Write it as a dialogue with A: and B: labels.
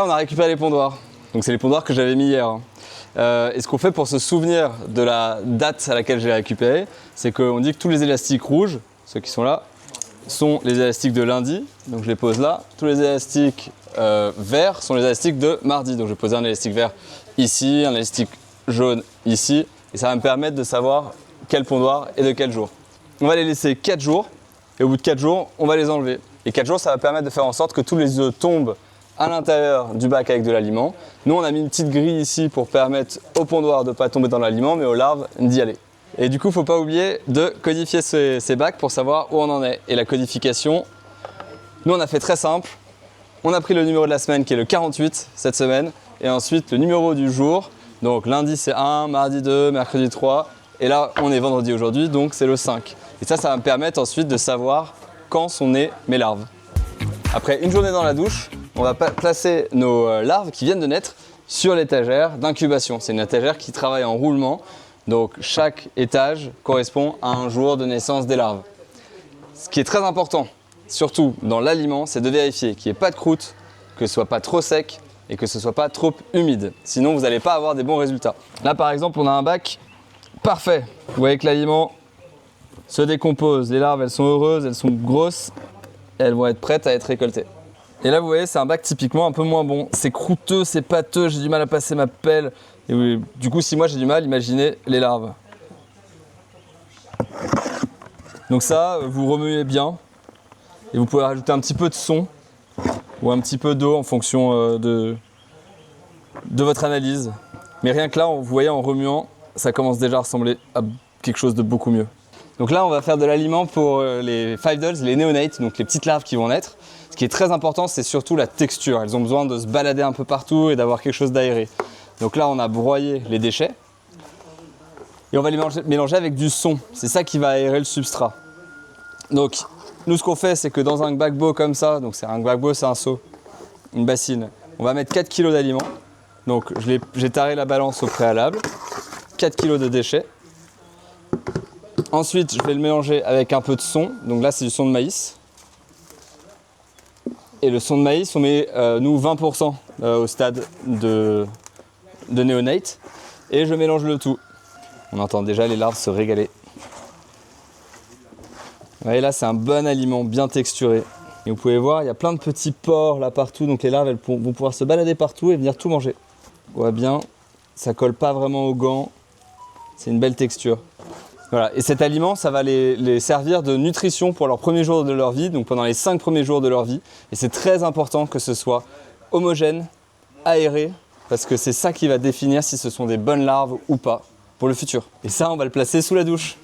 A: là, on a récupéré les pondoirs. Donc c'est les pondoirs que j'avais mis hier. Et ce qu'on fait pour se souvenir de la date à laquelle j'ai récupéré, c'est qu'on dit que tous les élastiques rouges, ceux qui sont là, sont les élastiques de lundi. Donc je les pose là. Tous les élastiques verts sont les élastiques de mardi. Donc je vais poser un élastique vert ici, un élastique jaune ici. Et ça va me permettre de savoir quel pondoir et de quel jour. On va les laisser 4 jours. Et au bout de 4 jours, on va les enlever. Et 4 jours, ça va permettre de faire en sorte que tous les œufs tombent à l'intérieur du bac avec de l'aliment. Nous, on a mis une petite grille ici pour permettre aux pondoirs de ne pas tomber dans l'aliment, mais aux larves d'y aller. Et du coup, il ne faut pas oublier de codifier ces bacs pour savoir où on en est. Et la codification, nous, on a fait très simple. On a pris le numéro de la semaine qui est le 48 cette semaine. Et ensuite, le numéro du jour. Donc lundi, c'est 1, mardi 2, mercredi 3. Et là, on est vendredi aujourd'hui, donc c'est le 5. Et ça va me permettre ensuite de savoir quand sont nées mes larves. Après une journée dans la douche, on va placer nos larves qui viennent de naître sur l'étagère d'incubation. C'est une étagère qui travaille en roulement, donc chaque étage correspond à un jour de naissance des larves. Ce qui est très important, surtout dans l'aliment, c'est de vérifier qu'il n'y ait pas de croûte, que ce ne soit pas trop sec et que ce ne soit pas trop humide. Sinon, vous n'allez pas avoir des bons résultats. Là, par exemple, on a un bac parfait. Vous voyez que l'aliment se décompose. Les larves, elles sont heureuses, elles sont grosses. Et elles vont être prêtes à être récoltées. Et là, vous voyez, c'est un bac typiquement un peu moins bon. C'est croûteux, c'est pâteux, j'ai du mal à passer ma pelle. Et oui, du coup, si moi j'ai du mal, imaginez les larves. Donc ça, vous remuez bien. Et vous pouvez rajouter un petit peu de son ou un petit peu d'eau en fonction de votre analyse. Mais rien que là, vous voyez, en remuant, ça commence déjà à ressembler à quelque chose de beaucoup mieux. Donc là, on va faire de l'aliment pour les five dolls, les néonates, donc les petites larves qui vont naître. Ce qui est très important, c'est surtout la texture. Elles ont besoin de se balader un peu partout et d'avoir quelque chose d'aéré. Donc là, on a broyé les déchets et on va les mélanger avec du son. C'est ça qui va aérer le substrat. Donc, nous, ce qu'on fait, c'est que dans un gbagbo comme ça, donc c'est un gbagbo, c'est un seau, une bassine, on va mettre 4 kg d'aliments. Donc, j'ai taré la balance au préalable, 4 kg de déchets. Ensuite, je vais le mélanger avec un peu de son. Donc là, c'est du son de maïs. Et le son de maïs, on met, nous, 20% au stade de néonate. Et je mélange le tout. On entend déjà les larves se régaler. Vous voyez, là, c'est un bon aliment, bien texturé. Et vous pouvez voir, il y a plein de petits pores là partout. Donc les larves, elles vont pouvoir se balader partout et venir tout manger. On voit bien, ça colle pas vraiment aux gants. C'est une belle texture. Voilà. Et cet aliment, ça va les servir de nutrition pour leurs premiers jours de leur vie, donc pendant les 5 premiers jours de leur vie. Et c'est très important que ce soit homogène, aéré, parce que c'est ça qui va définir si ce sont des bonnes larves ou pas pour le futur. Et ça, on va le placer sous la douche.